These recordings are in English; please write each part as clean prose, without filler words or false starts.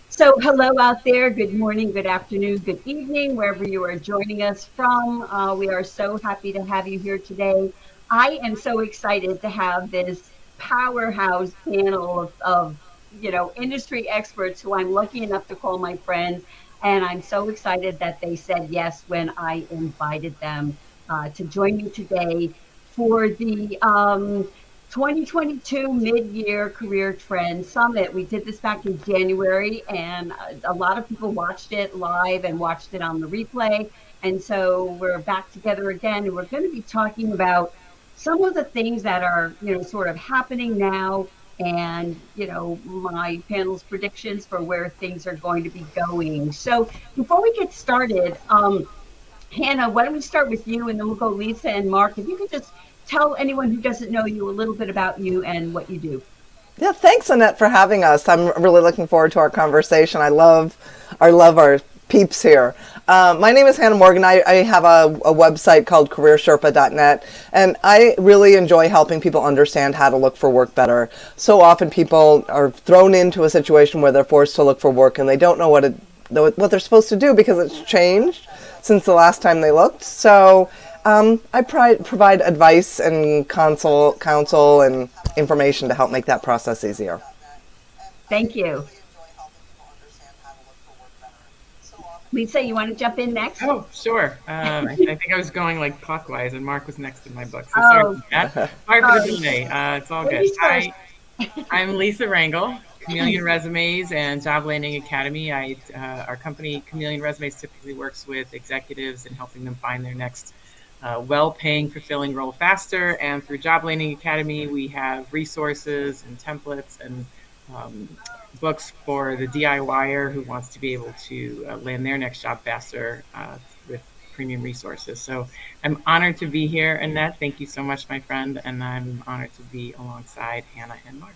So hello out there. Good morning, good afternoon, good evening, wherever you are joining us from. We are so happy to have you here today. I am so excited to have this powerhouse panel of industry experts who I'm lucky enough to call my friends. And I'm so excited that they said yes when I invited them to join me today for the 2022 Mid-Year Career Trends Summit. We did this back in January, and a lot of people watched it live and watched it on the replay. And so we're back together again, and we're going to be talking about some of the things that are, sort of happening now, and, my panel's predictions for where things are going to be going. So before we get started, Hannah, why don't we start with you, and then we'll go Lisa and Mark. If you could just tell anyone who doesn't know you a little bit about you and what you do. Yeah, thanks, Annette, for having us. I'm really looking forward to our conversation. I love our peeps here. My name is Hannah Morgan. I have a website called careersherpa.net, and I really enjoy helping people understand how to look for work better. So often people are thrown into a situation where they're forced to look for work, and they don't know what they're supposed to do because it's changed since the last time they looked. So I provide advice and counsel and information to help make that process easier. Thank you. Lisa, you want to jump in next? Oh, sure. I think I was going like clockwise, and Mark was next in my book. So sorry for that. Sorry for the delay. It's all good. Hi, I'm Lisa Rangel, Chameleon Resumes and Job Landing Academy. Our company, Chameleon Resumes, typically works with executives and helping them find their next well-paying, fulfilling role faster. And through Job Landing Academy, we have resources and templates and books for the DIYer who wants to be able to land their next job faster with premium resources. So I'm honored to be here, Annette. Thank you so much, my friend. And I'm honored to be alongside Hannah and Mark.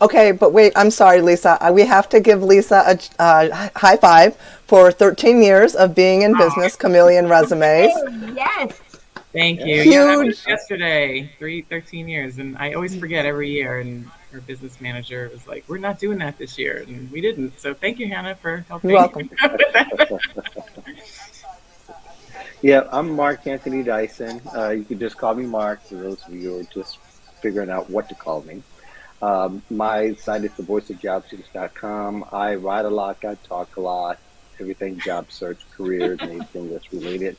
Okay, but wait, I'm sorry, Lisa. We have to give Lisa a high five for 13 years of being in business, Chameleon Resumes. Yes. Thank you. Yeah, that was yesterday, 13 years. And I always forget every year. And our business manager was like, we're not doing that this year. And we didn't. So thank you, Hannah, for helping. You're welcome. Yeah, I'm Mark Anthony Dyson. You can just call me Mark, for those of you who are just figuring out what to call me. My site is thevoiceofjobseekers.com. I write a lot, I talk a lot, everything job search, careers, and anything that's related.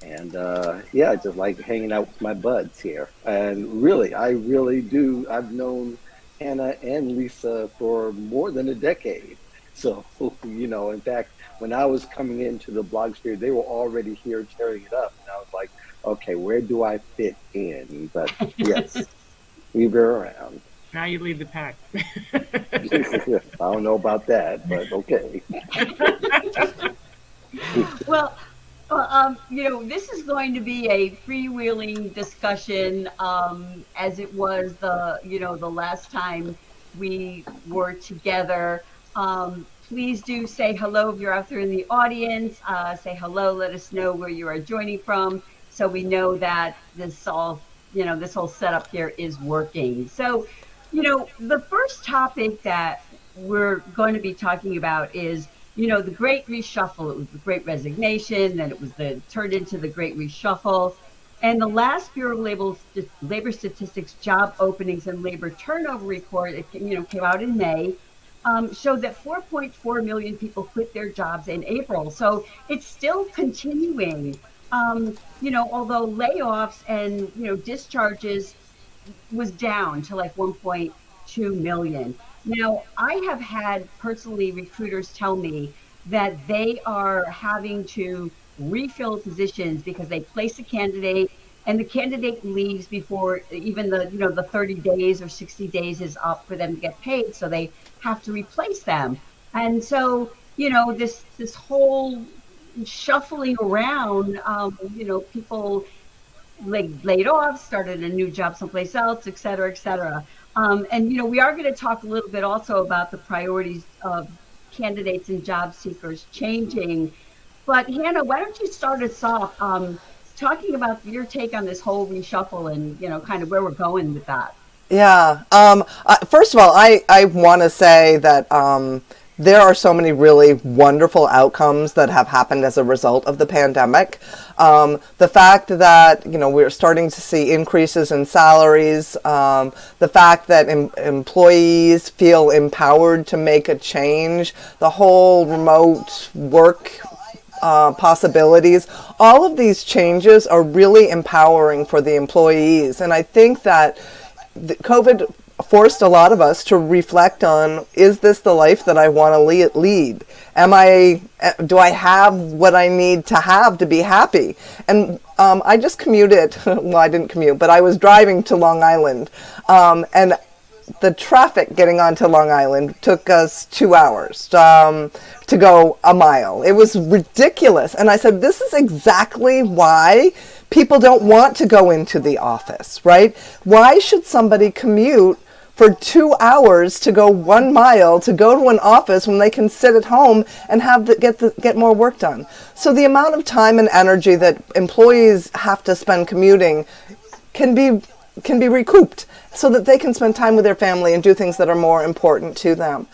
And I just like hanging out with my buds here. And really, I really do. I've known Hannah and Lisa for more than a decade. So, in fact, when I was coming into the blog sphere, they were already here tearing it up. And I was like, okay, where do I fit in? But yes, we've been around. Now you lead the pack. I don't know about that, but okay. Well, this is going to be a freewheeling discussion, as it was the last time we were together. Please do say hello if you're out there in the audience. Say hello. Let us know where you are joining from, so we know that this whole setup here is working. So, the first topic that we're going to be talking about is, the Great Reshuffle. It was the Great Resignation, then it was turned into the Great Reshuffle. And the last Bureau of Labor Statistics job openings and labor turnover report, it came out in May, showed that 4.4 million people quit their jobs in April. So it's still continuing, although layoffs and, discharges was down to like 1.2 million. Now, I have had personally recruiters tell me that they are having to refill positions because they place a candidate and the candidate leaves before even the 30 days or 60 days is up for them to get paid. So they have to replace them. And so, this whole, shuffling around, people laid off, started a new job someplace else, et cetera, et cetera. And, we are going to talk a little bit also about the priorities of candidates and job seekers changing. But Hannah, why don't you start us off talking about your take on this whole reshuffle and, kind of where we're going with that? Yeah. First of all, I want to say that there are so many really wonderful outcomes that have happened as a result of the pandemic. The fact that, we're starting to see increases in salaries, the fact that employees feel empowered to make a change, the whole remote work possibilities, all of these changes are really empowering for the employees. And I think that COVID forced a lot of us to reflect on, is this the life that I want to lead? Do I have what I need to have to be happy? And I just commuted, well, I didn't commute, but I was driving to Long Island, and the traffic getting onto Long Island took us 2 hours to go a mile. It was ridiculous. And I said, this is exactly why people don't want to go into the office, right? Why should somebody commute for 2 hours to go 1 mile to go to an office when they can sit at home and get more work done? So the amount of time and energy that employees have to spend commuting can be recouped so that they can spend time with their family and do things that are more important to them.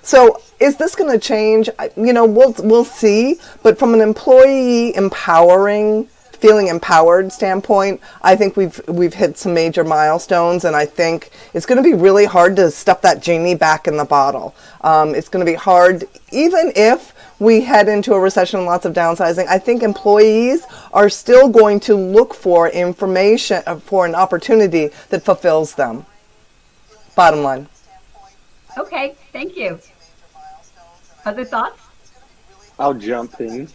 So is this going to change? We'll see. But from an employee feeling empowered standpoint, I think we've hit some major milestones, and I think it's going to be really hard to stuff that genie back in the bottle. It's going to be hard, even if we head into a recession and lots of downsizing. I think employees are still going to look for information, for an opportunity that fulfills them. Bottom line. Okay, thank you. Other thoughts? I'll jump in.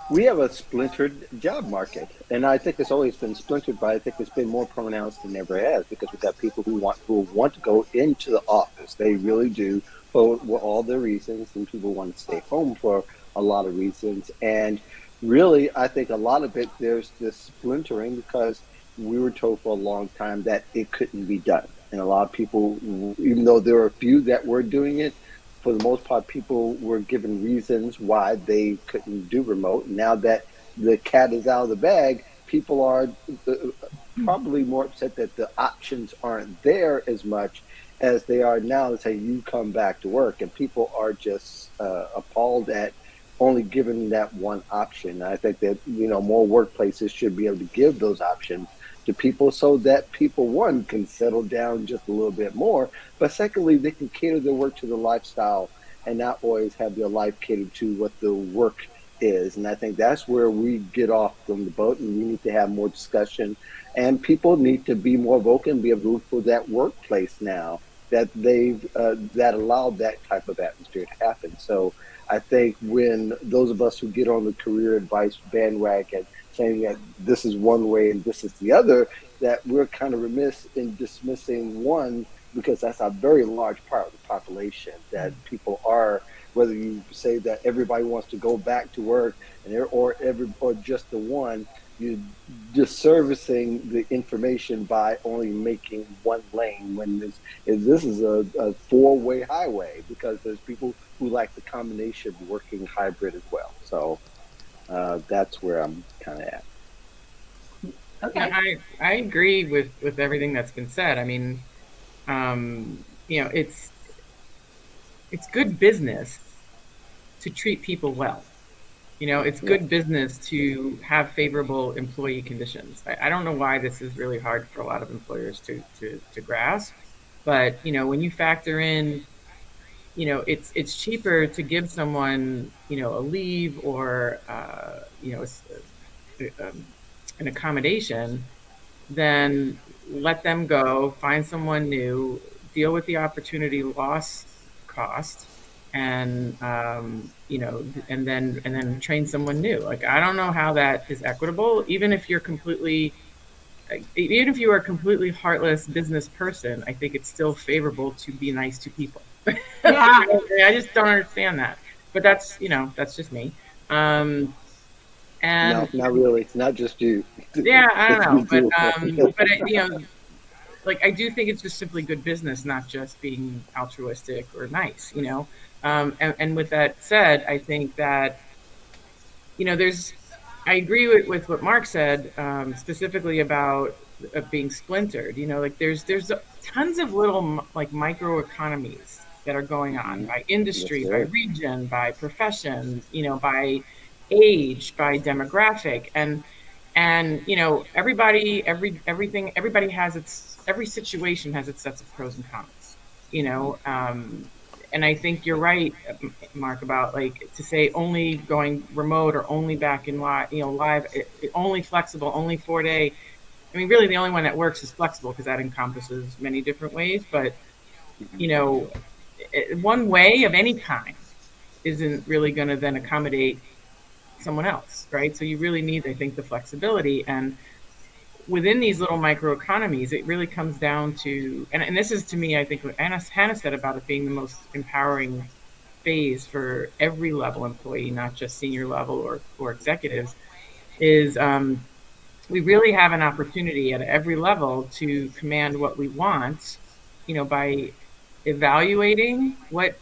We have a splintered job market, and I think it's always been splintered, but I think it's been more pronounced than ever has, because we've got people who want to go into the office. They really do, for all their reasons, and people want to stay home for a lot of reasons. And really, I think a lot of it, there's this splintering because we were told for a long time that it couldn't be done. And a lot of people, even though there were a few that were doing it, for the most part, people were given reasons why they couldn't do remote. Now that the cat is out of the bag, people are probably more upset that the options aren't there as much as they are now to say, you come back to work. And people are just appalled at only giving that one option. I think that, more workplaces should be able to give those options to people so that people, one, can settle down just a little bit more, but secondly, they can cater their work to the lifestyle and not always have their life catered to what the work is. And I think that's where we get off from the boat, and we need to have more discussion, and people need to be more vocal and be able to look for that workplace now that that allowed that type of atmosphere to happen. So I think when those of us who get on the career advice bandwagon saying that this is one way and this is the other, that we're kind of remiss in dismissing one, because that's a very large part of the population, that people are, whether you say that everybody wants to go back to work or just the one, you're disservicing the information by only making one lane when this is a four-way highway, because there's people who like the combination of working hybrid as well. So that's where I'm kind of at. Okay. I agree with everything that's been said. I mean, it's good business to treat people well. It's good business to have favorable employee conditions. I don't know why this is really hard for a lot of employers to grasp, but when you factor in, it's cheaper to give someone a leave or an accommodation than let them go, find someone new, deal with the opportunity loss cost, and and then train someone new. Like, I don't know how that is equitable. Even if you are a completely heartless business person, I think it's still favorable to be nice to people. Yeah. I just don't understand that. but that's just me. Um, No, and not really. It's not just you. yeah, I don't It's know, me too. like I do think it's just simply good business, not just being altruistic or nice. And with that said, I think that there's I agree with what Mark said, specifically about being splintered. Like there's tons of little like micro economies that are going on Hmm. by Yes, industry, by there is. region, by profession, by age, by demographic, and everybody has every situation has its sets of pros and cons. You know, and I think you're right, Mark, about like to say only going remote or only back in live, only flexible, only 4 day. I mean, really, the only one that works is flexible because that encompasses many different ways. But Hmm. you know, one way of any kind isn't really going to then accommodate someone else, right? So you really need, I think, the flexibility. And within these little microeconomies, it really comes down to, and this is to me, I think what Hannah said about it being the most empowering phase for every level employee, not just senior level or executives, is we really have an opportunity at every level to command what we want, by evaluating what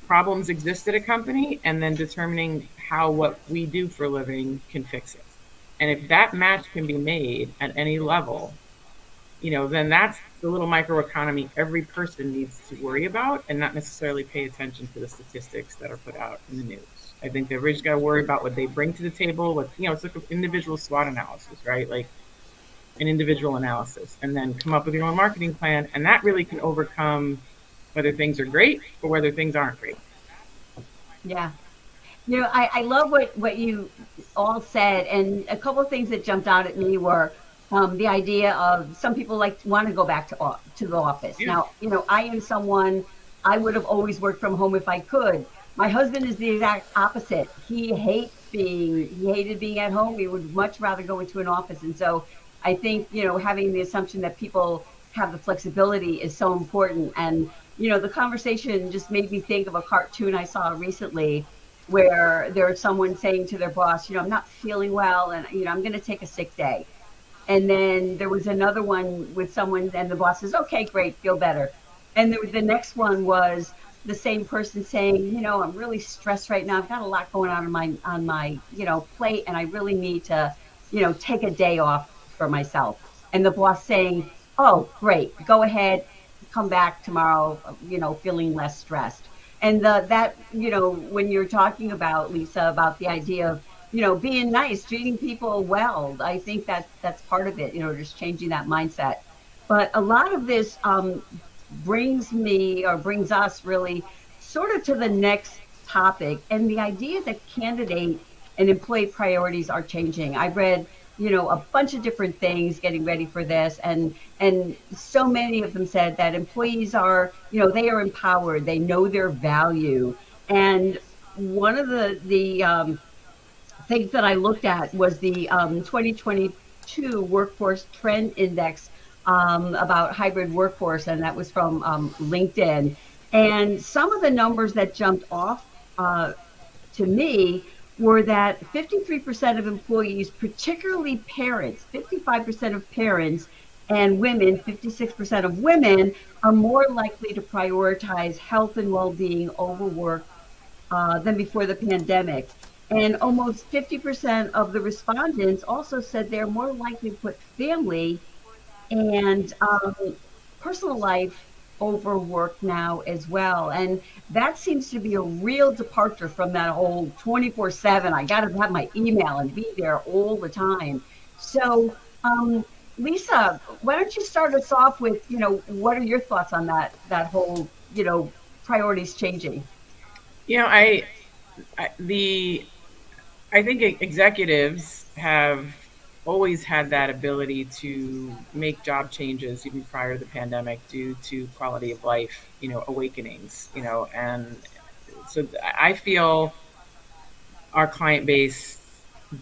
problems exist at a company and then determining how what we do for a living can fix it. And if that match can be made at any level, then that's the little microeconomy every person needs to worry about and not necessarily pay attention to the statistics that are put out in the news. I think they've just got to worry about what they bring to the table. It's like an individual SWOT analysis, right? Like an individual analysis, and then come up with your own marketing plan. And that really can overcome whether things are great or whether things aren't great. Yeah. I love what you all said, and a couple of things that jumped out at me were the idea of some people like want to go back to the office. Yeah. Now, I am someone, I would have always worked from home if I could. My husband is the exact opposite. He hated being at home. He would much rather go into an office. And so I think, having the assumption that people have the flexibility is so important. And, the conversation just made me think of a cartoon I saw recently where there's someone saying to their boss, I'm not feeling well and, I'm going to take a sick day. And then there was another one with someone, and the boss says, okay, great, feel better. And the next one was the same person saying, I'm really stressed right now. I've got a lot going on my plate, and I really need to, take a day off for myself. And the boss saying, oh, great, go ahead, come back tomorrow, feeling less stressed. And that, when you're talking about, Lisa, about the idea of, being nice, treating people well, I think that's part of it, just changing that mindset. But a lot of this brings us really sort of to the next topic, and the idea that candidate and employee priorities are changing. I read, a bunch of different things getting ready for this, and so many of them said that employees are, they are empowered, they know their value. And one of the things that I looked at was the 2022 Workforce Trend Index, about hybrid workforce, and that was from LinkedIn. And some of the numbers that jumped off to me were that 53% of employees, particularly parents, 55% of parents and women, 56% of women, are more likely to prioritize health and well-being over work than before the pandemic. And almost 50% of the respondents also said they're more likely to put family and personal life over work now as well. And that seems to be a real departure from that whole 24/7. I got to have my email and be there all the time. So, Lisa, why don't you start us off with, what are your thoughts on that whole, priorities changing? You know, the I think executives have always had that ability to make job changes even prior to the pandemic due to quality of life, awakenings, and so I feel our client base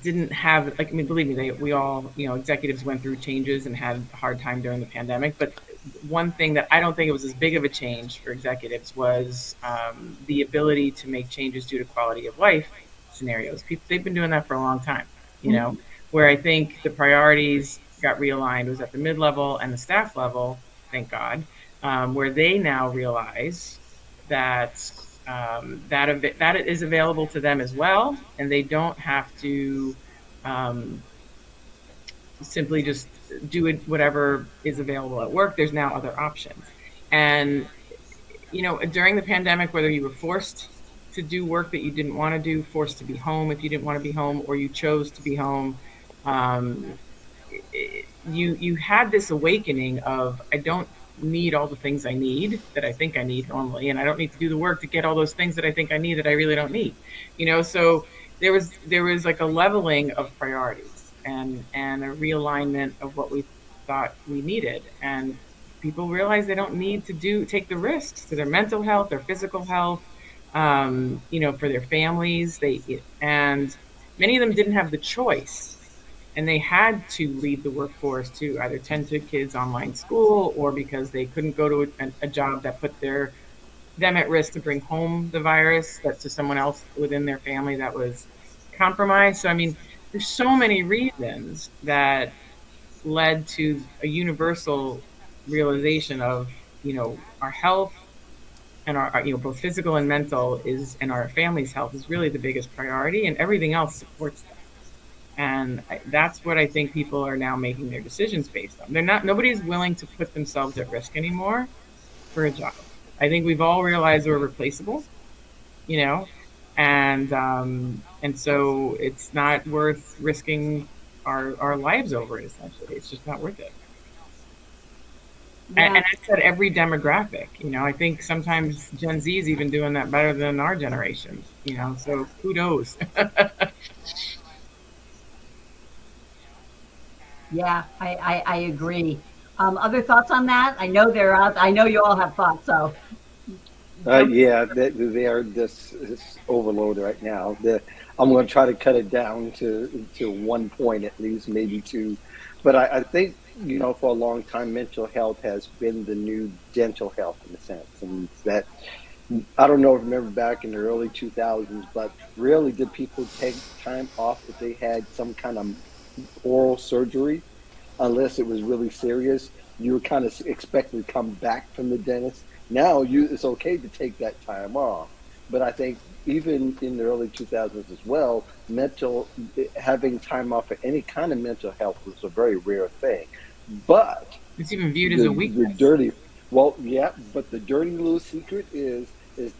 didn't have, like, I mean, believe me, we all, executives went through changes and had a hard time during the pandemic. But one thing that I don't think it was as big of a change for executives was the ability to make changes due to quality of life scenarios. People, they've been doing that for a long time, where I think the priorities got realigned was at the mid level and the staff level, thank God, where they now realize that that is available to them as well, and they don't have to um, simply just do it whatever is available at work. There's now other options, and during the pandemic, whether you were forced to do work that you didn't want to do, forced to be home if you didn't want to be home, or you chose to be home, um, you had this awakening of, I don't need all the things I need that I think I need normally, and I don't need to do the work to get all those things that I think I need that I really don't need. So there was like a leveling of priorities and a realignment of what we thought we needed, and people realize they don't need to take the risks to their mental health, their physical health, for their families. And many of them didn't have the choice, and they had to leave the workforce to either tend to kids' online school, or because they couldn't go to a job that put them at risk to bring home the virus that to someone else within their family that was compromised. So I mean, there's so many reasons that led to a universal realization of, our health and our both physical and mental and our family's health is really the biggest priority, and everything else supports that. And that's what I think people are now making their decisions based on. Nobody's willing to put themselves at risk anymore for a job. I think we've all realized we're replaceable, you know, and so it's not worth risking our lives over it. Essentially, it's just not worth it. Yeah. And I said every demographic. I think sometimes Gen Z is even doing that better than our generation. So kudos. Yeah, I agree. Other thoughts on that? I know they're out. I know you all have thoughts, so. Yeah, they are this overload right now. I'm going to try to cut it down to 1 point at least, maybe two. But I think, for a long time, mental health has been the new dental health in a sense. And that, I don't know if you remember back in the early 2000s, but rarely did people take time off if they had some kind of oral surgery, unless it was really serious. You were kind of expected to come back from the dentist. Now it's okay to take that time off. But I think even in the early 2000s as well, having time off for any kind of mental health was a very rare thing. But it's even viewed as a weakness. But the dirty little secret is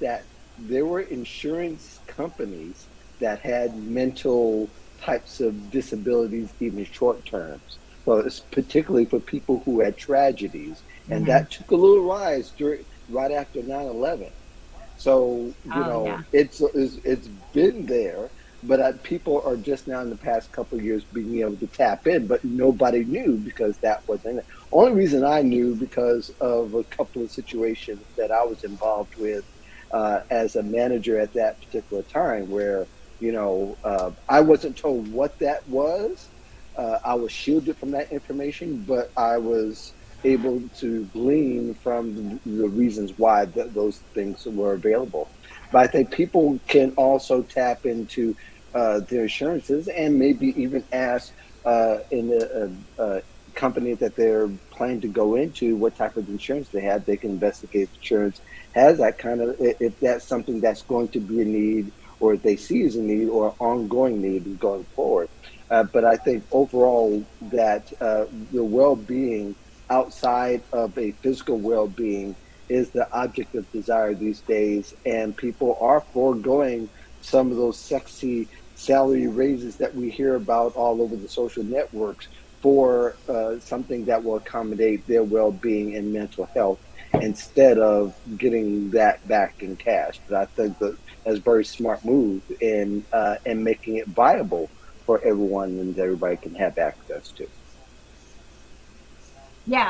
that there were insurance companies that had mental types of disabilities, even short terms. Well, it's particularly for people who had tragedies, and that took a little rise right after 9/11. So it's been there, but people are just now in the past couple of years being able to tap in, but nobody knew because that wasn't it. Only reason I knew because of a couple of situations that I was involved with as a manager at that particular time, where I wasn't told what that was. I was shielded from that information, but I was able to glean from the reasons why those things were available. But I think people can also tap into their insurances and maybe even ask in the company that they're planning to go into what type of insurance they have. They can investigate if insurance has that kind of, if that's something that's going to be a need, or if they see as a need or ongoing need going forward. But I think overall that the well-being outside of a physical well-being is the object of desire these days, and people are foregoing some of those sexy salary raises that we hear about all over the social networks for something that will accommodate their well-being and mental health instead of getting that back in cash. But I think that's a very smart move in making it viable for everyone and everybody can have access to. Yeah,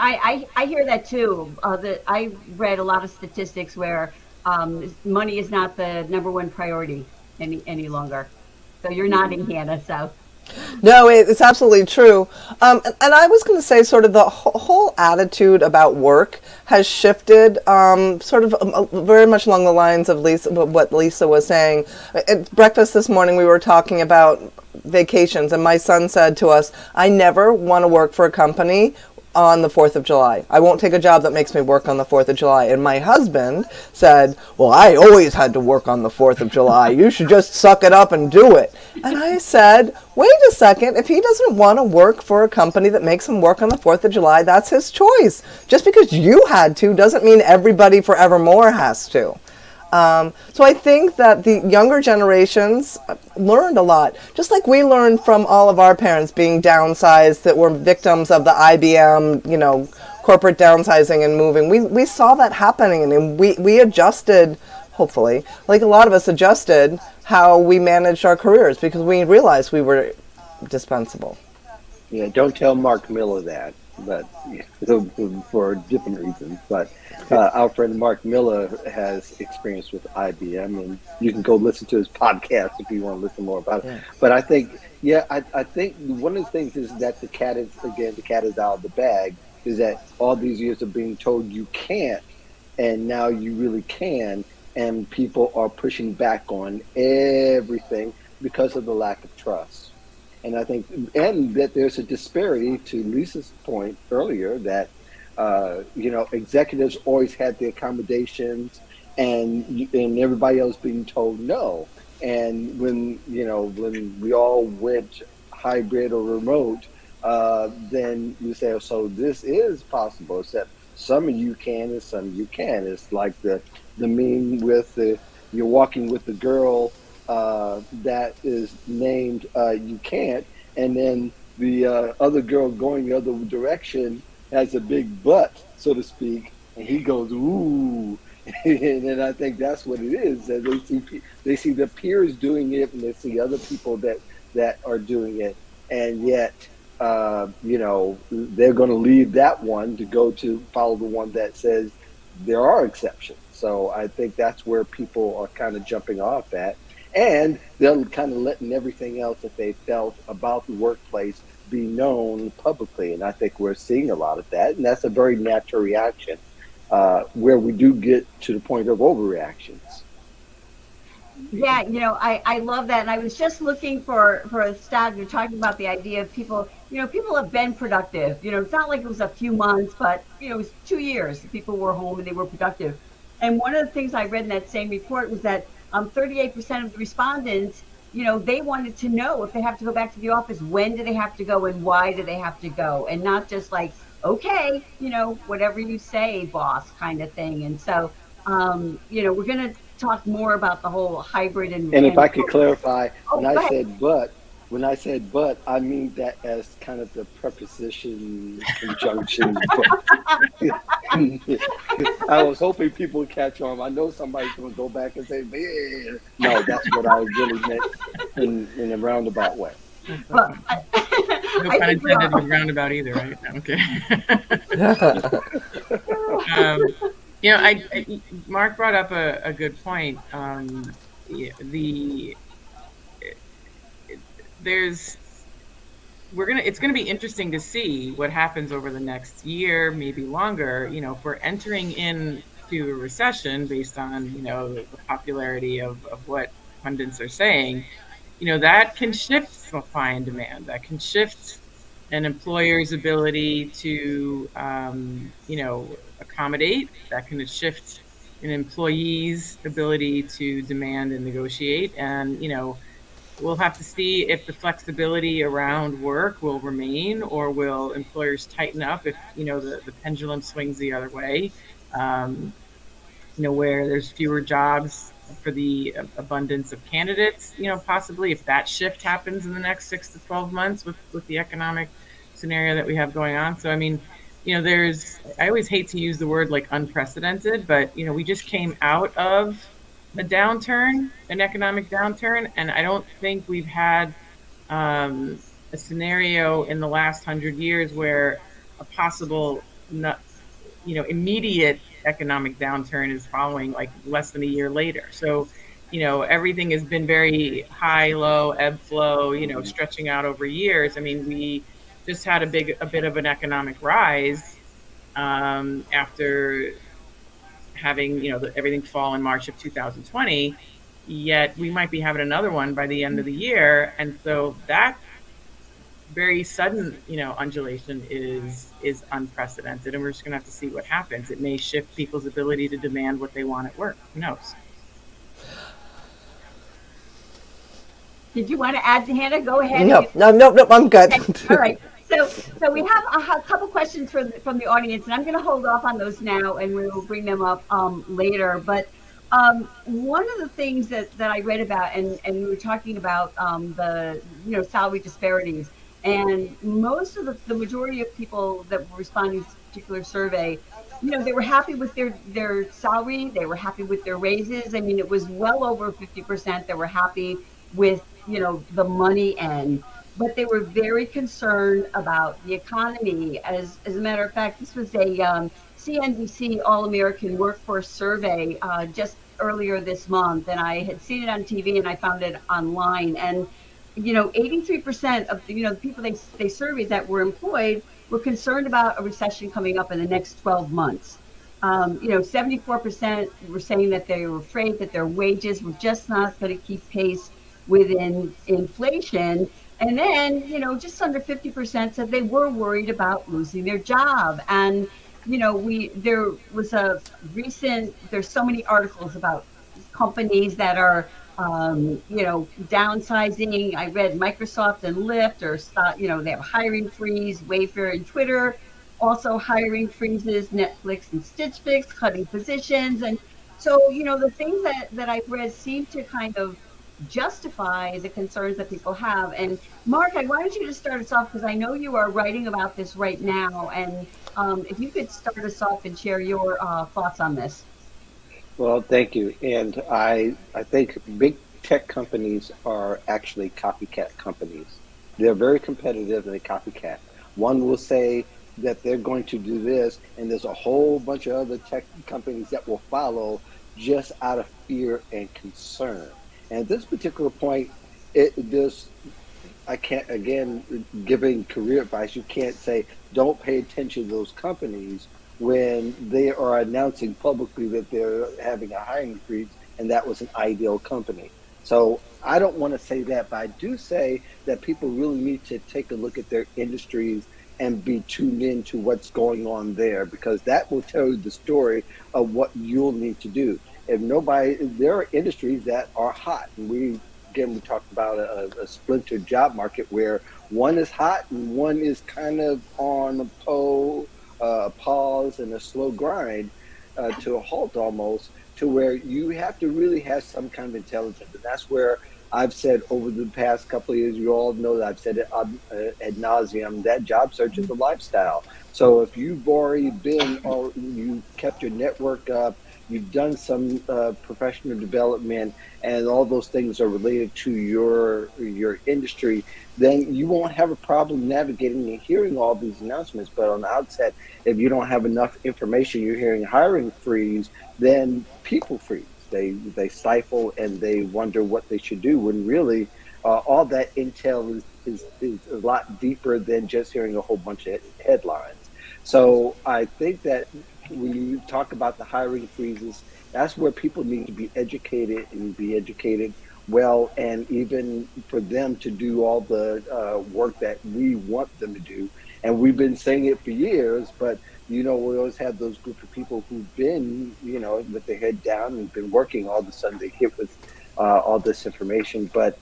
I hear that too. I read a lot of statistics where money is not the number one priority any longer. So you're nodding, Hannah. So No, it's absolutely true. And I was going to say, sort of the whole attitude about work has shifted, sort of very much along the lines of what Lisa was saying. At breakfast this morning, we were talking about vacations, and my son said to us, "I never want to work for a company on the 4th of July. I won't take a job that makes me work on the 4th of July." And my husband said, "Well, I always had to work on the 4th of July. You should just suck it up and do it." And I said, "Wait a second. If he doesn't want to work for a company that makes him work on the 4th of July, that's his choice. Just because you had to doesn't mean everybody forevermore has to." So I think that the younger generations learned a lot, just like we learned from all of our parents being downsized, that were victims of the IBM, corporate downsizing and moving. We saw that happening, and we adjusted, hopefully, like a lot of us adjusted how we managed our careers because we realized we were dispensable. Yeah, don't tell Mark Miller that, but for different reasons. But our friend Mark Miller has experience with IBM, and you can go listen to his podcast if you want to listen more about it. Yeah. But I think, I think one of the things is that the cat is out of the bag. Is that all these years of being told you can't, and now you really can, and people are pushing back on everything because of the lack of trust. And I think, and that there's a disparity to Lisa's point earlier that, executives always had the accommodations and everybody else being told no. And when we all went hybrid or remote, then you say, oh, so this is possible, except some of you can and some of you can. It's like the meme with you're walking with the girl that is named You Can't, and then the other girl going the other direction has a big butt, so to speak, and he goes, ooh. And then I think that's what it is. That they see the peers doing it, and they see other people that are doing it, and yet they're going to leave that one to go to follow the one that says there are exceptions. So I think that's where people are kind of jumping off at. And they're kind of letting everything else that they felt about the workplace be known publicly. And I think we're seeing a lot of that. And that's a very natural reaction where we do get to the point of overreactions. Yeah, I love that. And I was just looking for a stat. You're talking about the idea of people, people have been productive. It's not like it was a few months, but, it was 2 years. People were home and they were productive. And one of the things I read in that same report was that 38% of the respondents, they wanted to know if they have to go back to the office, when do they have to go and why do they have to go? And not just like, okay, whatever you say, boss, kind of thing. And so, we're going to talk more about the whole hybrid and if I could clarify, when I said but, I mean that as kind of the preposition conjunction. I was hoping people would catch on. I know somebody's going to go back and say, man. No, that's what I really meant in a roundabout way. Well, no pun intended with roundabout either, right? Okay. Mark brought up a good point. It's gonna be interesting to see what happens over the next year, maybe longer. If we're entering into a recession based on the popularity of what pundits are saying, that can shift supply and demand. That can shift an employer's ability to accommodate. That can shift an employee's ability to demand and negotiate. And we'll have to see if the flexibility around work will remain, or will employers tighten up if the pendulum swings the other way, where there's fewer jobs for the abundance of candidates, possibly if that shift happens in the next 6 to 12 months with the economic scenario that we have going on. So, I mean, I always hate to use the word like unprecedented, but, we just came out of a downturn, an economic downturn, and I don't think we've had a scenario in the last 100 years where a possible, immediate economic downturn is following like less than a year later. So everything has been very high, low, ebb, flow, stretching out over years. I mean, we just had a bit of an economic rise after having, everything fall in March of 2020. Yet we might be having another one by the end of the year, and so that very sudden, undulation is unprecedented, and we're just going to have to see what happens. It may shift people's ability to demand what they want at work. Who knows? Did you want to add, Hannah? Go ahead. No, I'm good. Okay. All right. So we have a couple questions from the audience, and I'm going to hold off on those now, and we will bring them up later. But one of the things that I read about, and we were talking about the salary disparities, and most of the majority of people that were responding to this particular survey, they were happy with their salary, they were happy with their raises. I mean, it was well over 50% that were happy with the money end, but they were very concerned about the economy. As a matter of fact, this was a CNBC All-American Workforce Survey just earlier this month, and I had seen it on TV and I found it online. And 83% of the people they surveyed that were employed were concerned about a recession coming up in the next 12 months. 74% were saying that they were afraid that their wages were just not going to keep pace with inflation. And then, just under 50% said they were worried about losing their job. And, there's so many articles about companies that are, downsizing. I read Microsoft and Lyft they have a hiring freeze, Wayfair and Twitter, also hiring freezes, Netflix and Stitch Fix, cutting positions. And so, the things that I've read seem to kind of justify the concerns that people have. And Mark, I wanted you to start us off because I know you are writing about this right now. And if you could start us off and share your thoughts on this. Well, thank you. And I think big tech companies are actually copycat companies. They're very competitive and they copycat. One will say that they're going to do this, and there's a whole bunch of other tech companies that will follow just out of fear and concern. And at this particular point, I can't, again, giving career advice, you can't say, don't pay attention to those companies when they are announcing publicly that they're having a hiring freeze and that was an ideal company. So I don't want to say that, but I do say that people really need to take a look at their industries and be tuned in to what's going on there, because that will tell you the story of what you'll need to do. There are industries that are hot. And we talked about a splintered job market where one is hot and one is kind of on a pause and a slow grind to a halt almost, to where you have to really have some kind of intelligence. And that's where I've said over the past couple of years, you all know that I've said it ad nauseum, that job search is a lifestyle. So if you've already or you kept your network up, you've done some professional development, and all those things are related to your industry, then you won't have a problem navigating and hearing all these announcements. But on the outset, if you don't have enough information, you're hearing hiring freeze, then people freeze. They stifle and they wonder what they should do, when really all that intel is a lot deeper than just hearing a whole bunch of headlines. So I think that when you talk about the hiring freezes, that's where people need to be educated and be educated well, and even for them to do all the work that we want them to do. And we've been saying it for years, but we always have those group of people who've been, with their head down and been working. All of a sudden they hit with all this information. But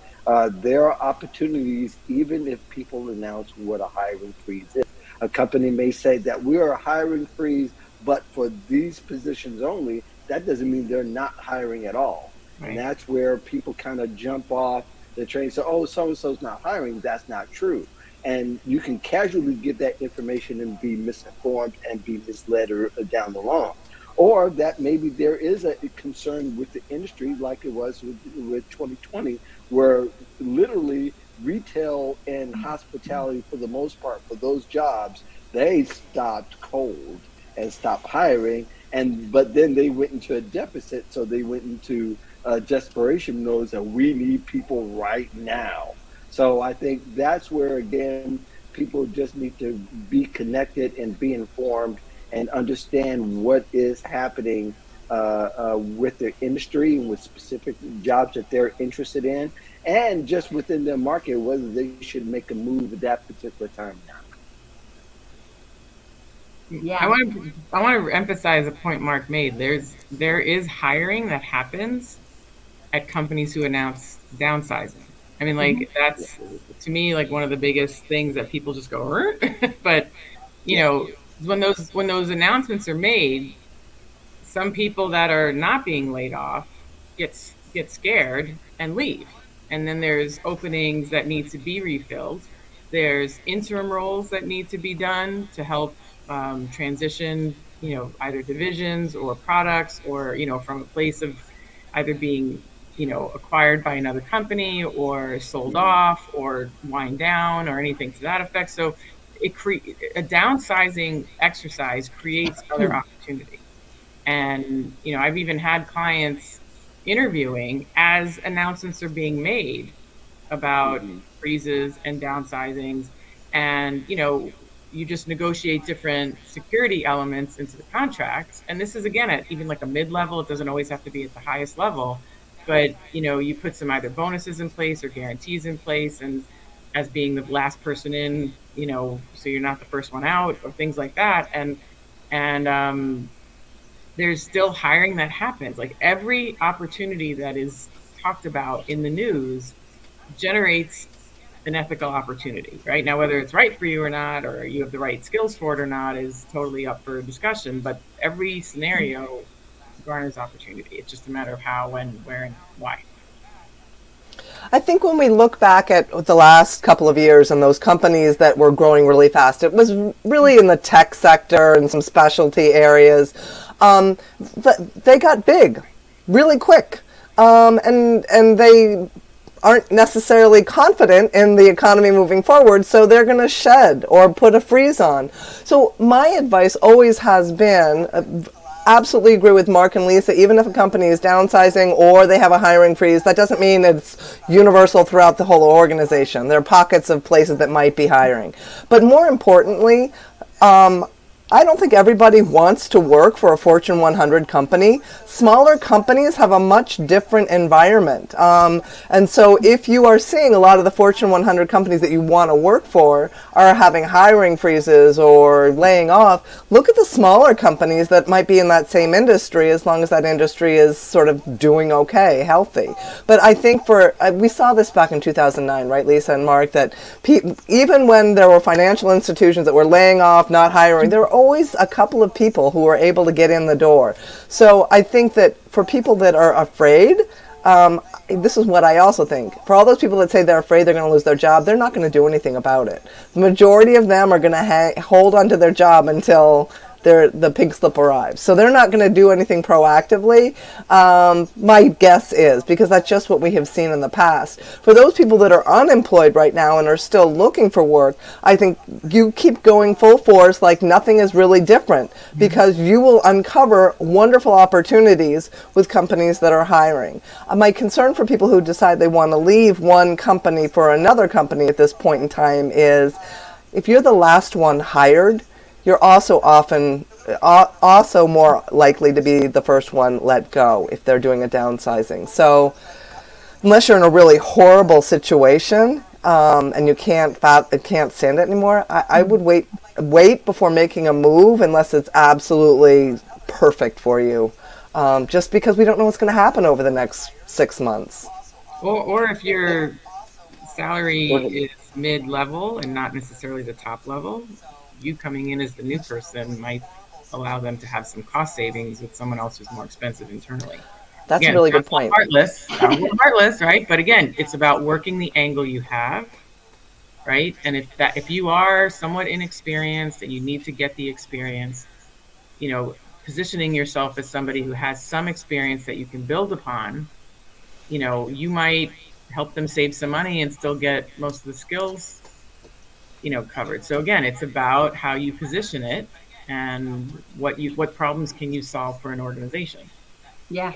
there are opportunities, even if people announce what a hiring freeze is. A company may say that we are a hiring freeze, but for these positions only. That doesn't mean they're not hiring at all. Right. And that's where people kind of jump off the train and say, oh, so-and-so's not hiring. That's not true. And you can casually get that information and be misinformed and be misled or down the line. Or that maybe there is a concern with the industry, like it was with 2020, where literally retail and hospitality, for the most part, for those jobs, they stopped cold and stopped hiring. But then they went into a deficit, so they went into desperation knows that we need people right now. So I think that's where, again, people just need to be connected and be informed and understand what is happening with their industry and with specific jobs that they're interested in, and just within their market, whether they should make a move at that particular time now. Yeah. I want to emphasize a point Mark made. There is hiring that happens at companies who announce downsizing. I mean, like that's to me like one of the biggest things that people just go, but you know, when those announcements are made, some people that are not being laid off get scared and leave. And then there's openings that need to be refilled. There's interim roles that need to be done to help transition, you know, either divisions or products, or you know, from a place of either being, you know, acquired by another company or sold off or wind down or anything to that effect. So a downsizing exercise creates other opportunity. And, you know, I've even had clients interviewing as announcements are being made about freezes and downsizings. And, you know, you just negotiate different security elements into the contracts. And this is, again, at even like a mid-level. It doesn't always have to be at the highest level. But, you know, you put some either bonuses in place or guarantees in place, and as being the last person in, you know, so you're not the first one out or things like that. And there's still hiring that happens. Like every opportunity that is talked about in the news generates an ethical opportunity, right? Now, whether it's right for you or not, or you have the right skills for it or not, is totally up for discussion. But every scenario garners opportunity. It's just a matter of how, when, where, and why. I think when we look back at the last couple of years and those companies that were growing really fast, it was really in the tech sector and some specialty areas. They got big really quick, and they aren't necessarily confident in the economy moving forward, so they're going to shed or put a freeze on. So my advice always has been, absolutely agree with Mark and Lisa, even if a company is downsizing or they have a hiring freeze, that doesn't mean it's universal throughout the whole organization. There are pockets of places that might be hiring. But more importantly, I don't think everybody wants to work for a Fortune 100 company. Smaller companies have a much different environment. And so if you are seeing a lot of the Fortune 100 companies that you want to work for are having hiring freezes or laying off, look at the smaller companies that might be in that same industry, as long as that industry is sort of doing okay, healthy. But I think we saw this back in 2009, right, Lisa and Mark, that even when there were financial institutions that were laying off, not hiring, there were always a couple of people who were able to get in the door. So I think that for people that are afraid, this is what I also think. For all those people that say they're afraid they're going to lose their job, they're not going to do anything about it. The majority of them are going to hold on to their job until the pink slip arrives. So they're not going to do anything proactively. My guess is, because that's just what we have seen in the past. For those people that are unemployed right now and are still looking for work, I think you keep going full force like nothing is really different, because you will uncover wonderful opportunities with companies that are hiring. My concern for people who decide they want to leave one company for another company at this point in time is, if you're the last one hired, you're also more likely to be the first one let go if they're doing a downsizing. So unless you're in a really horrible situation and you can't stand it anymore, I would wait before making a move unless it's absolutely perfect for you, just because we don't know what's going to happen over the next 6 months. Or if your salary is mid-level and not necessarily the top level, you coming in as the new person might allow them to have some cost savings with someone else who's more expensive internally. That's a really good point. Heartless, right? But again, it's about working the angle you have, right? And if you are somewhat inexperienced and you need to get the experience, you know, positioning yourself as somebody who has some experience that you can build upon, you know, you might help them save some money and still get most of the skills, you know, covered. So again, it's about how you position it and what problems can you solve for an organization. Yeah.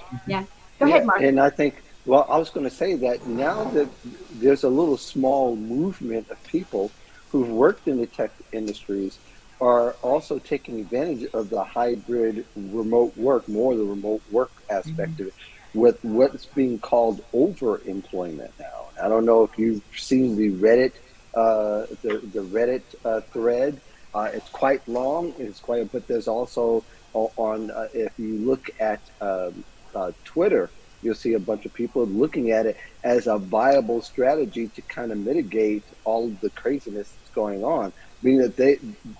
Go Yeah, ahead, Mark. and I think, well, I was going to say that now that there's a little small movement of people who've worked in the tech industries are also taking advantage of the hybrid remote work, more the remote work aspect of it, with what's being called overemployment now. I don't know if you've seen the Reddit, the Reddit thread. It's quite long. It's quite, but there's also on if you look at Twitter, you'll see a bunch of people looking at it as a viable strategy to kind of mitigate all of the craziness that's going on, meaning that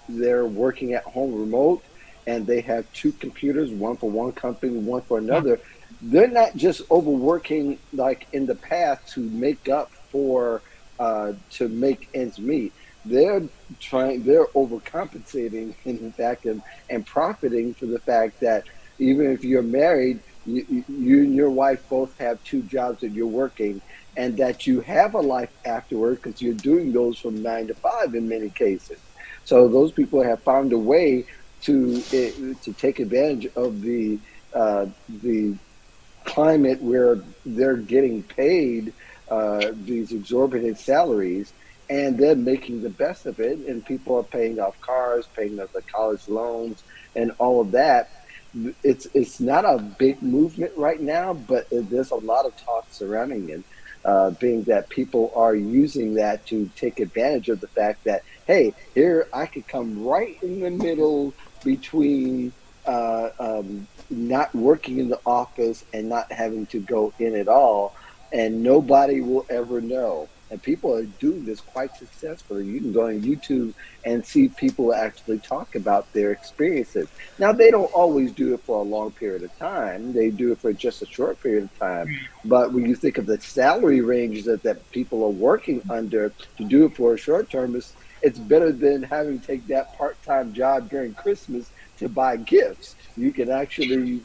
they're working at home remote and they have two computers, one for one company, one for Yeah. another. They're not just overworking like in the past to make up for to make ends meet. They're overcompensating in fact and profiting for the fact that even if you're married, you and your wife both have two jobs that you're working, and that you have a life afterward because you're doing those from 9 to 5 in many cases. So those people have found a way to take advantage of the climate where they're getting paid these exorbitant salaries, and they're making the best of it, and people are paying off cars, paying off the college loans and all of that. It's not a big movement right now, but there's a lot of talk surrounding it, being that people are using that to take advantage of the fact that, hey, here I could come right in the middle between not working in the office and not having to go in at all, and nobody will ever know. And people are doing this quite successfully. You can go on YouTube and see people actually talk about their experiences. Now, they don't always do it for a long period of time. They do it for just a short period of time. But when you think of the salary ranges that people are working under to do it for a short term, it's better than having to take that part-time job during Christmas to buy gifts. You can actually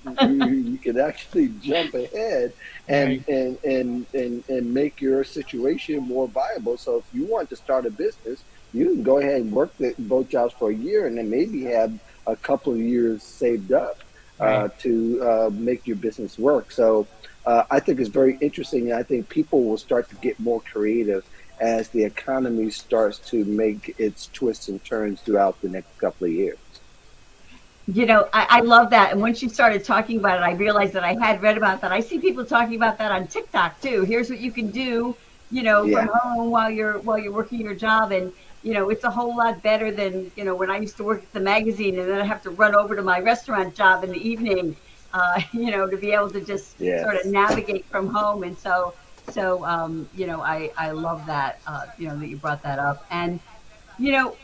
jump ahead and Right. and make your situation more viable. So if you want to start a business, you can go ahead and work both jobs for a year, and then maybe have a couple of years saved up Right. to make your business work. So I think it's very interesting, and I think people will start to get more creative as the economy starts to make its twists and turns throughout the next couple of years. I love that. And once you started talking about it, I realized that I had read about that. I see people talking about that on TikTok too. Here's what you can do, from Yeah. home while you're working your job. And, it's a whole lot better than, when I used to work at the magazine and then I have to run over to my restaurant job in the evening, to be able to just sort of Yes. navigate from home. And I love that, that you brought that up. And, you know,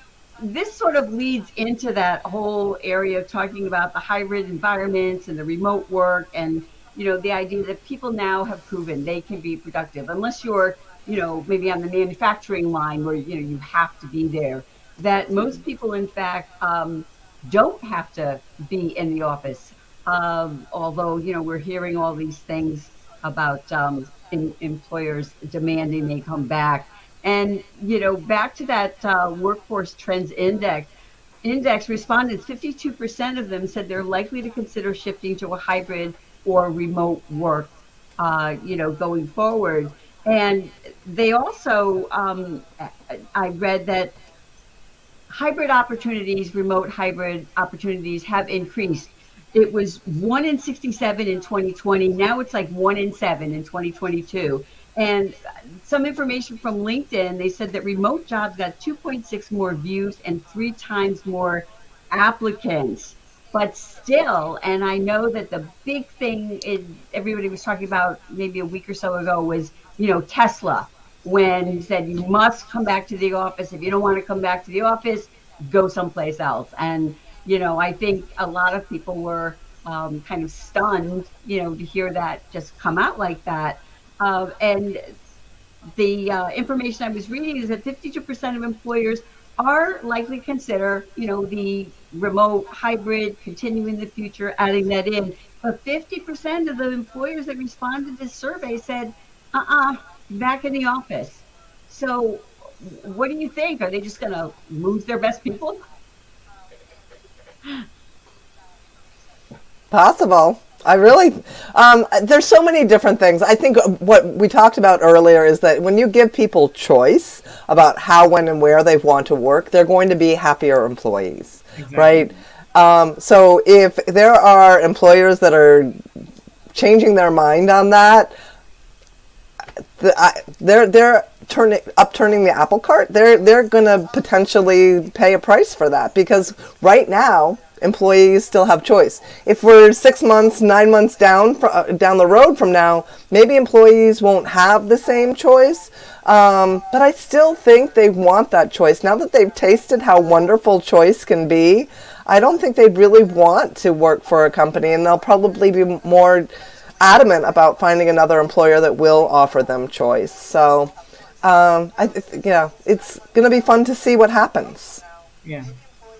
this sort of leads into that whole area of talking about the hybrid environments and the remote work and, the idea that people now have proven they can be productive unless you're, maybe on the manufacturing line where, you have to be there, that most people, in fact, don't have to be in the office. Although, we're hearing all these things about employers demanding they come back. And, back to that workforce trends index respondents, 52% of them said they're likely to consider shifting to a hybrid or remote work, going forward. And they also, I read that remote hybrid opportunities have increased. It was 1 in 67 in 2020. Now it's like 1 in 7 in 2022. And some information from LinkedIn, they said that remote jobs got 2.6 more views and 3 times more applicants. But still, and I know that the big thing everybody was talking about maybe a week or so ago was, Tesla, when he said you must come back to the office. If you don't want to come back to the office, go someplace else. And, I think a lot of people were kind of stunned, to hear that just come out like that. And the information I was reading is that 52% of employers are likely to consider, the remote hybrid continue in the future, adding that in. But 50% of the employers that responded to this survey said, back in the office. So what do you think? Are they just going to lose their best people? Possible. There's so many different things. I think what we talked about earlier is that when you give people choice about how, when, and where they want to work, they're going to be happier employees, Exactly. right? So if there are employers that are changing their mind on that, they're upturning the apple cart. They're going to potentially pay a price for that, because right now employees still have choice. If we're 6 months, 9 months down the road from now, maybe employees won't have the same choice. But I still think they want that choice. Now that they've tasted how wonderful choice can be, I don't think they'd really want to work for a company, and they'll probably be more adamant about finding another employer that will offer them choice. So, it's going to be fun to see what happens. Yeah.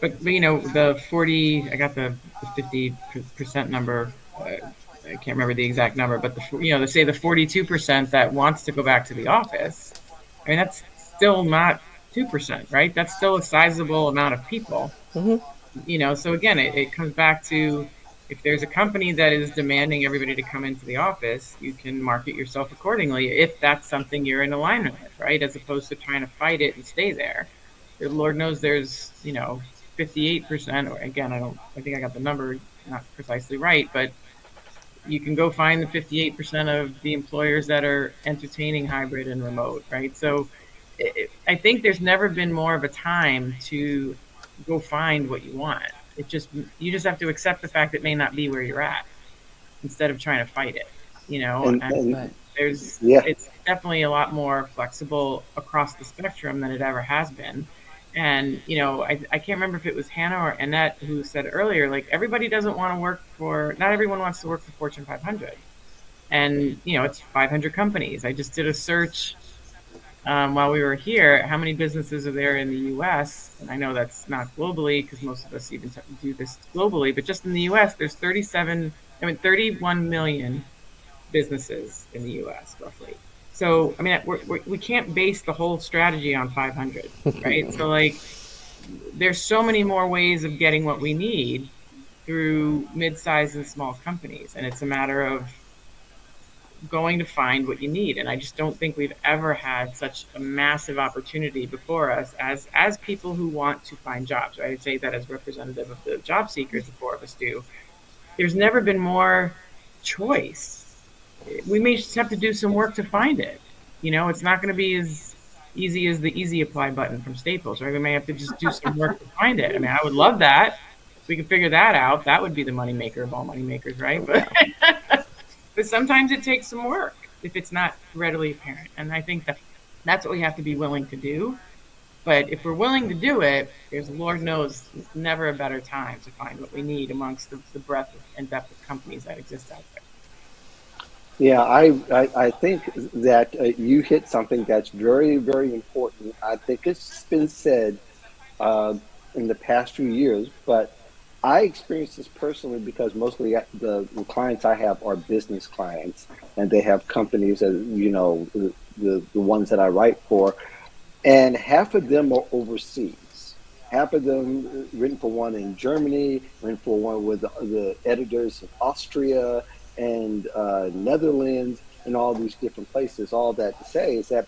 But the 40, I got the 50% number. I can't remember the exact number, but they say the 42% that wants to go back to the office. I mean, that's still not 2%, right? That's still a sizable amount of people. Mm-hmm. So again, it comes back to, if there's a company that is demanding everybody to come into the office, you can market yourself accordingly if that's something you're in alignment with, right? As opposed to trying to fight it and stay there. Lord knows there's 58%, or again, I think I got the number not precisely right, but you can go find the 58% of the employers that are entertaining hybrid and remote, right? So I think there's never been more of a time to go find what you want. You just have to accept the fact it may not be where you're at, instead of trying to fight it, and it's definitely a lot more flexible across the spectrum than it ever has been. And I can't remember if it was Hannah or Annette who said earlier, like, not everyone wants to work for Fortune 500, and it's 500 companies. I just did a search while we were here, how many businesses are there in the U.S.? And I know that's not globally, because most of us even do this globally, but just in the U.S., there's 31 million businesses in the U.S. roughly. So, I mean, we can't base the whole strategy on 500, right? So, like, there's so many more ways of getting what we need through mid-sized and small companies, and it's a matter of going to find what you need. And I just don't think we've ever had such a massive opportunity before us as people who want to find jobs, right? I'd say that as representative of the job seekers, the four of us do. There's never been more choice. We may just have to do some work to find it. It's not going to be as easy as the easy apply button from Staples, right? We may have to just do some work to find it. I mean, I would love that. If we could figure that out, that would be the moneymaker of all moneymakers, right? But sometimes it takes some work if it's not readily apparent. And I think that's what we have to be willing to do. But if we're willing to do it, there's, Lord knows, it's never a better time to find what we need amongst the breadth and depth of companies that exist out there. Yeah, I think that you hit something that's very, very important. I think it's been said in the past few years, but I experienced this personally because mostly the clients I have are business clients, and they have companies that, the ones that I write for, and half of them are overseas. Half of them written for one in Germany, written for one with the editors in Austria and Netherlands and all these different places. All that to say is that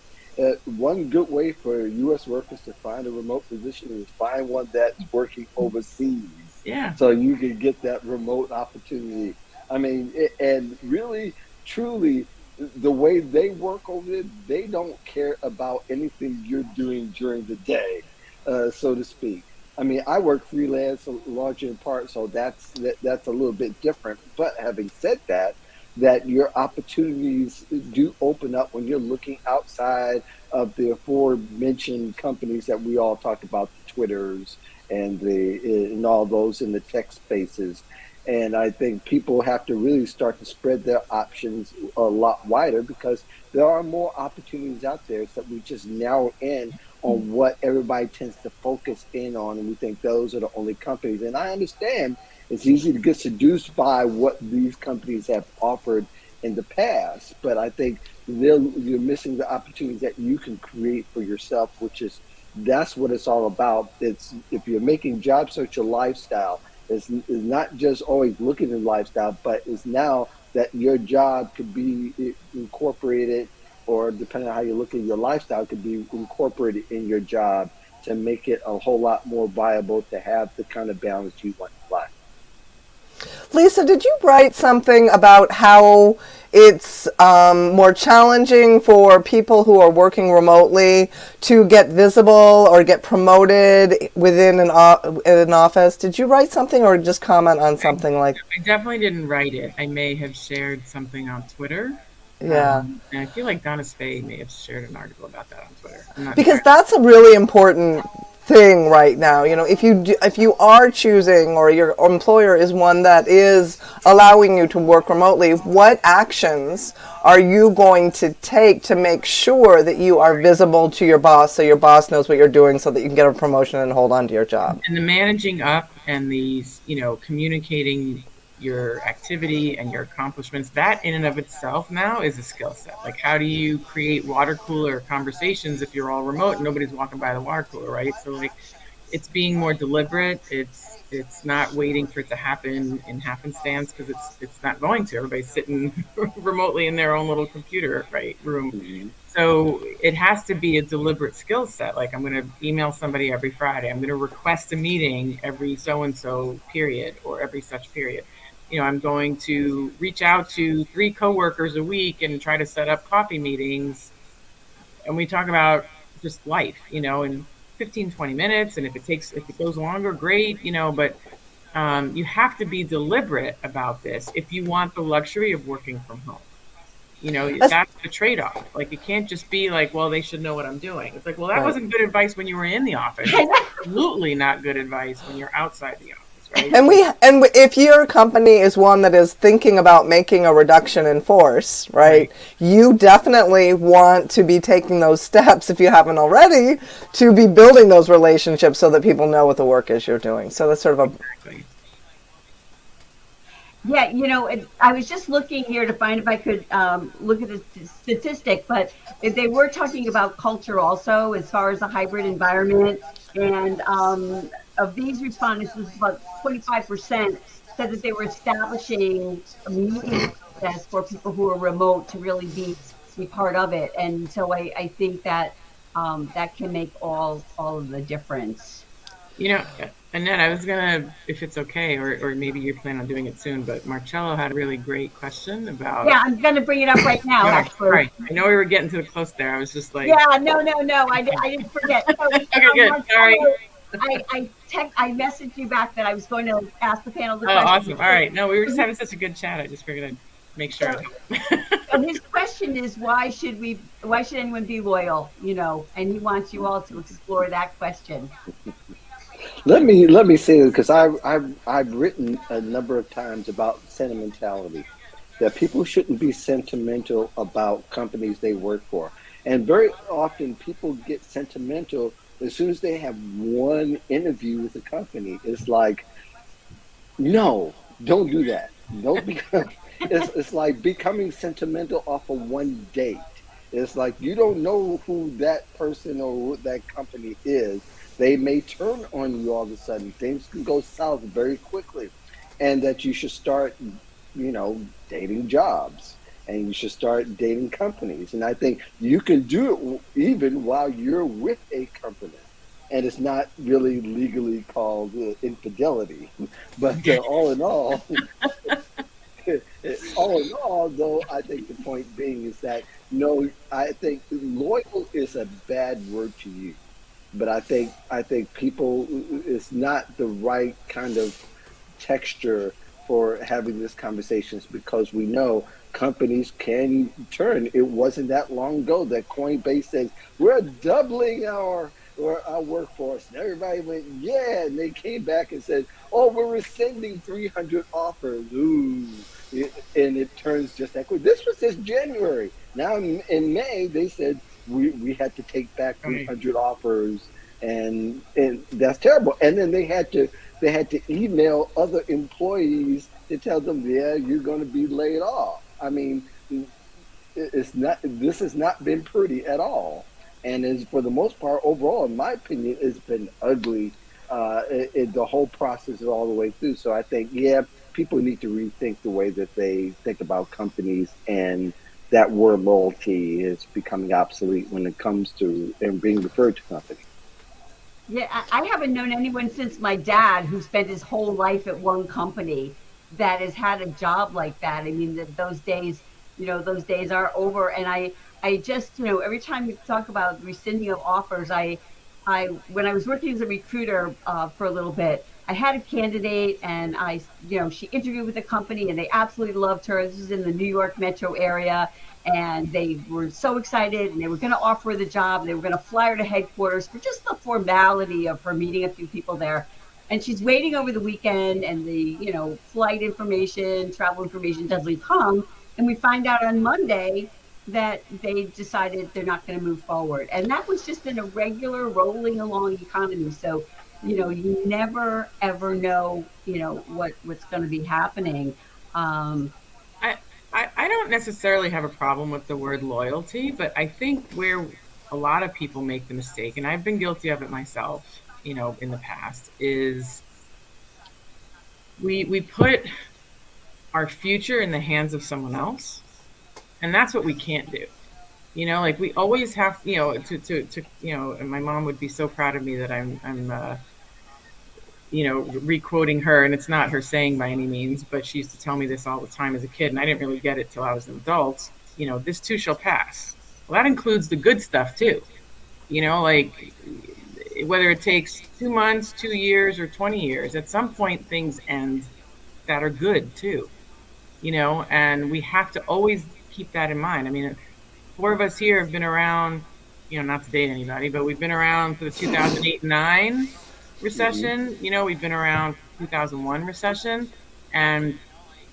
one good way for U.S. workers to find a remote position is find one that's working overseas. Yeah. So you can get that remote opportunity. I mean, and really, truly, the way they work over there, they don't care about anything you're doing during the day, so to speak. I mean, I work freelance largely in part, so that's a little bit different. But having said that, that your opportunities do open up when you're looking outside of the aforementioned companies that we all talk about, the Twitters and all those in the tech spaces. And I think people have to really start to spread their options a lot wider, because there are more opportunities out there that we just narrow in on what everybody tends to focus in on, and we think those are the only companies. And I understand it's easy to get seduced by what these companies have offered in the past, but I think you're missing the opportunities that you can create for yourself, that's what it's all about. It's, if you're making job search a lifestyle, Is not just always looking at lifestyle, but is now that your job could be incorporated, or depending on how you look at your lifestyle, could be incorporated in your job to make it a whole lot more viable to have the kind of balance you want in life. Lisa, did you write something about how it's more challenging for people who are working remotely to get visible or get promoted within an office? Did you write something or just comment on something like? I definitely didn't write it. I may have shared something on Twitter. Yeah. And I feel like Donna Spey may have shared an article about that on Twitter. I'm not Because sure. that's a really important thing right now. You know, if you are choosing, or your employer is one that is allowing you to work remotely, what actions are you going to take to make sure that you are visible to your boss, so your boss knows what you're doing, so that you can get a promotion and hold on to your job? And the managing up and the, communicating your activity and your accomplishments, that in and of itself now is a skill set. Like, how do you create water cooler conversations if you're all remote and nobody's walking by the water cooler, right? So, like, it's being more deliberate. It's not waiting for it to happen in happenstance, because it's not going to. Everybody's sitting remotely in their own little computer, right, room. Mm-hmm. So it has to be a deliberate skill set. Like, I'm going to email somebody every Friday. I'm going to request a meeting every so-and-so period, or every such period. I'm going to reach out to 3 coworkers a week and try to set up coffee meetings. And we talk about just life, in 15, 20 minutes. And if it goes longer, great, but you have to be deliberate about this if you want the luxury of working from home. That's the trade-off. Like, it can't just be like, well, they should know what I'm doing. It's like, well, that Right. wasn't good advice when you were in the office. It's absolutely not good advice when you're outside the office, right? And if your company is one that is thinking about making a reduction in force, right, you definitely want to be taking those steps, if you haven't already, to be building those relationships so that people know what the work is you're doing. So that's sort of a... Exactly. Yeah, I was just looking here to find if I could look at the statistic, but if they were talking about culture also, as far as a hybrid environment, and of these respondents, it was about 25% said that they were establishing a meeting process for people who are remote to really be part of it. And so I think that that can make all of the difference. Annette, I was gonna, if it's okay, or maybe you plan on doing it soon, but Marcello had a really great question about. Yeah, I'm gonna bring it up right now, actually. Right. I know we were getting to the close there. I was just like. Yeah, no, I didn't forget. So, Okay, good. Sorry. I messaged you back that I was going to ask the panel the Oh, question. awesome. All right. No, we were just having such a good chat. I just figured I'd make sure. So his question is, why should anyone be loyal? And he wants you all to explore that question. Let me say this, because I've written a number of times about sentimentality, that people shouldn't be sentimental about companies they work for, and very often people get sentimental as soon as they have one interview with a company. It's like, no, don't do that. Don't become. It's like becoming sentimental off of one date. It's like, you don't know who that person or that company is. They may turn on you all of a sudden. Things can go south very quickly, and that you should start, dating jobs, and you should start dating companies. And I think you can do it even while you're with a company, and it's not really legally called infidelity. But all in all, though, I think the point being is that, no, I think loyal is a bad word to use. But I think people, it's not the right kind of texture for having these conversations, because we know companies can turn. It wasn't that long ago that Coinbase says, we're doubling our workforce, and everybody went, yeah, and they came back and said, oh, we're rescinding 300 offers. Ooh. And it turns just that quick. This was just January. Now in May, they said we had to take back 300 offers, and that's terrible. And then they had to email other employees to tell them, yeah, you're going to be laid off. I mean, this has not been pretty at all, and is, for the most part, overall, in my opinion, it's been ugly The whole process is all the way through. So I think, yeah, people need to rethink the way that they think about companies, and that word loyalty is becoming obsolete when it comes to and being referred to companies. Yeah, I haven't known anyone since my dad who spent his whole life at one company that has had a job like that. I mean, those days, those days are over. And I just, every time we talk about rescinding of offers, when I was working as a recruiter for a little bit, I had a candidate, and she interviewed with the company, and they absolutely loved her. This was in the New York metro area, and they were so excited, and they were going to offer her the job. They were going to fly her to headquarters for just the formality of her meeting a few people there. And she's waiting over the weekend, and the flight information, travel information doesn't come, and we find out on Monday that they decided they're not going to move forward. And that was just in a regular rolling along economy. So, you never ever know, what's going to be happening. I don't necessarily have a problem with the word loyalty, but I think where a lot of people make the mistake, and I've been guilty of it myself, in the past, is we put our future in the hands of someone else, and that's what we can't do. Like we always have, and my mom would be so proud of me that I'm re-quoting her, and it's not her saying by any means, but she used to tell me this all the time as a kid, and I didn't really get it till I was an adult. This too shall pass. Well, that includes the good stuff too. Like whether it takes 2 months, 2 years, or 20 years, at some point things end that are good too. And we have to always keep that in mind. I mean, 4 of us here have been around, not to date anybody, but we've been around for the 2008 and 9 recession. We've been around 2001 recession. And,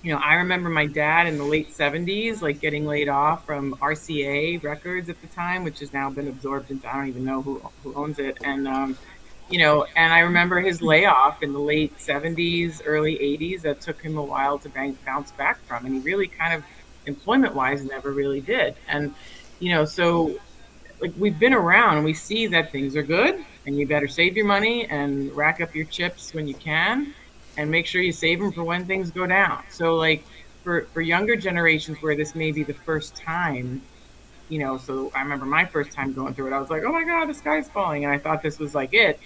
I remember my dad in the late 70s, like getting laid off from RCA Records at the time, which has now been absorbed into, I don't even know who owns it. And, and I remember his layoff in the late 70s, early 80s, that took him a while to bounce back from. And he really kind of, employment-wise, never really did. And, so like we've been around, and we see that things are good, and you better save your money and rack up your chips when you can, and make sure you save them for when things go down. So like for younger generations where this may be the first time, so I remember my first time going through it, I was like, oh my God, the sky's falling. And I thought this was like it.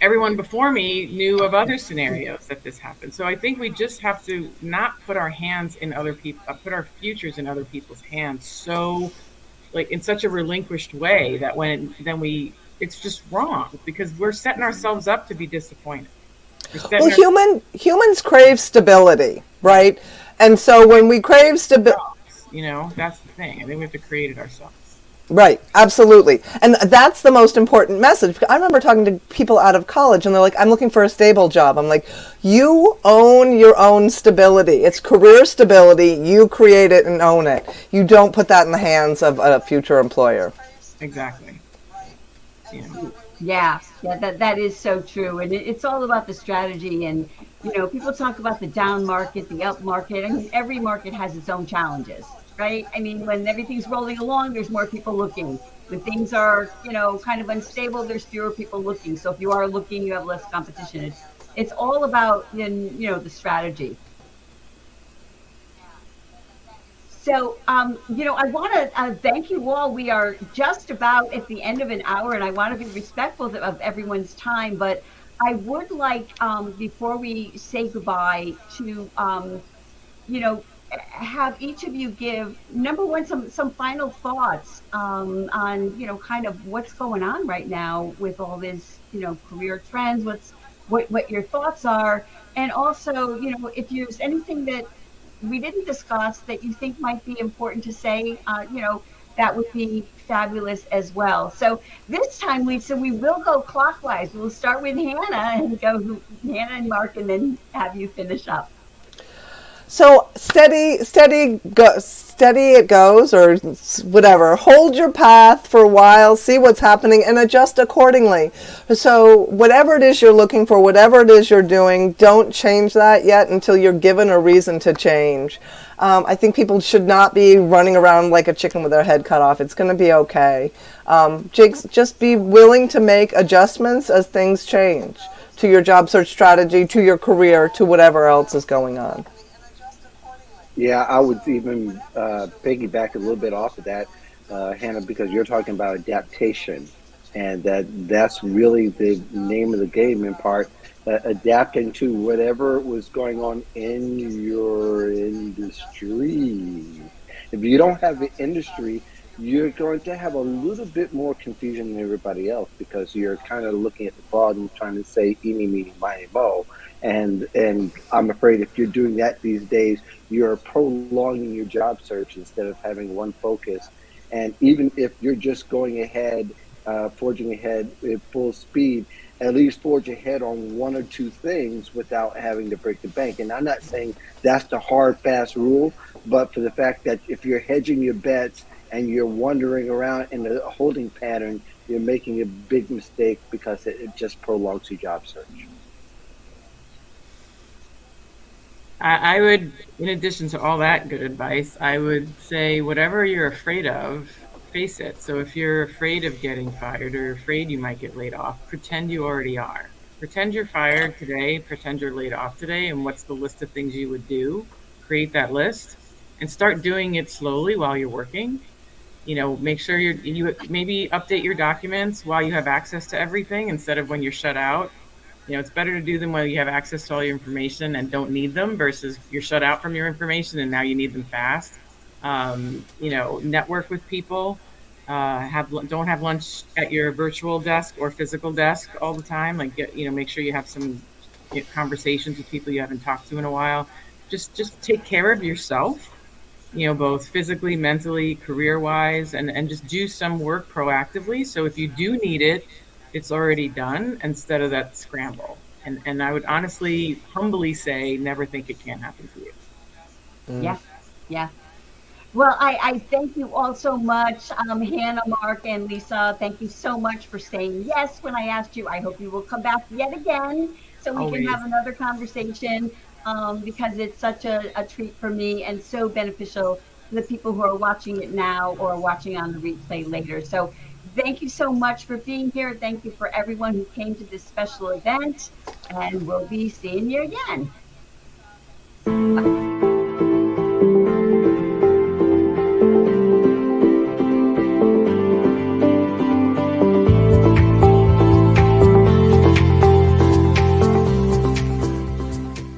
Everyone before me knew of other scenarios that this happened. So I think we just have to not put our hands in other people, put our futures in other people's hands. So like in such a relinquished way that it's just wrong, because we're setting ourselves up to be disappointed. Well, humans crave stability, right? And so when we crave stability, that's the thing. I think we have to create it ourselves. Right, absolutely. And that's the most important message. I remember talking to people out of college, and they're like, I'm looking for a stable job. I'm like, you own your own stability. It's career stability. You create it and own it. You don't put that in the hands of a future employer. Exactly. Yeah, that is so true. And it's all about the strategy. And, people talk about the down market, the up market. I mean, every market has its own challenges. Right? I mean, when everything's rolling along, there's more people looking. When things are, kind of unstable, there's fewer people looking. So if you are looking, you have less competition. It's all about, the strategy. So, I want to thank you all. We are just about at the end of an hour, and I want to be respectful of everyone's time. But I would like, before we say goodbye, to, have each of you give, number one, some final thoughts on kind of what's going on right now with all this career trends, what your thoughts are, and also if there's anything that we didn't discuss that you think might be important to say, that would be fabulous as well. So this time, Lisa, we will go clockwise. We'll start with Hannah and go Hannah and Mark, and then have you finish up. So steady it goes, or whatever. Hold your path for a while, see what's happening, and adjust accordingly. So whatever it is you're looking for, whatever it is you're doing, don't change that yet until you're given a reason to change. I think people should not be running around like a chicken with their head cut off. It's going to be okay. Just be willing to make adjustments as things change to your job search strategy, to your career, to whatever else is going on. Yeah, I would even piggyback a little bit off of that, Hannah, because you're talking about adaptation, and that's really the name of the game in part, adapting to whatever was going on in your industry. If you don't have the industry, you're going to have a little bit more confusion than everybody else because you're kind of looking at the broad and trying to say eeny, meeny, miny, mo. And I'm afraid if you're doing that these days, you're prolonging your job search instead of having one focus. And even if you're just going ahead, forging ahead at full speed, at least forge ahead on one or two things without having to break the bank. And I'm not saying that's the hard, fast rule, but for the fact that if you're hedging your bets and you're wandering around in a holding pattern, you're making a big mistake because it just prolongs your job search. I would, in addition to all that good advice, I would say whatever you're afraid of, face it. So if you're afraid of getting fired or afraid you might get laid off, pretend you already are. Pretend you're fired today, pretend you're laid off today, and what's the list of things you would do? Create that list and start doing it slowly while you're working. Make sure you maybe update your documents while you have access to everything instead of when you're shut out. It's better to do them while you have access to all your information and don't need them versus you're shut out from your information and now you need them fast. Network with people. Don't have lunch at your virtual desk or physical desk all the time. Make sure you have some conversations with people you haven't talked to in a while. Just take care of yourself. Both physically, mentally, career-wise, and just do some work proactively. So if you do need it, it's already done instead of that scramble. And I would honestly, humbly say, never think it can't happen to you. Yeah, yeah. Well, I thank you all so much, Hannah, Mark, and Lisa. Thank you so much for saying yes when I asked you. I hope you will come back yet again so we can Always. have another conversation because it's such a treat for me and so beneficial to the people who are watching it now or watching on the replay later. So thank you so much for being here. Thank you for everyone who came to this special event, and we'll be seeing you again.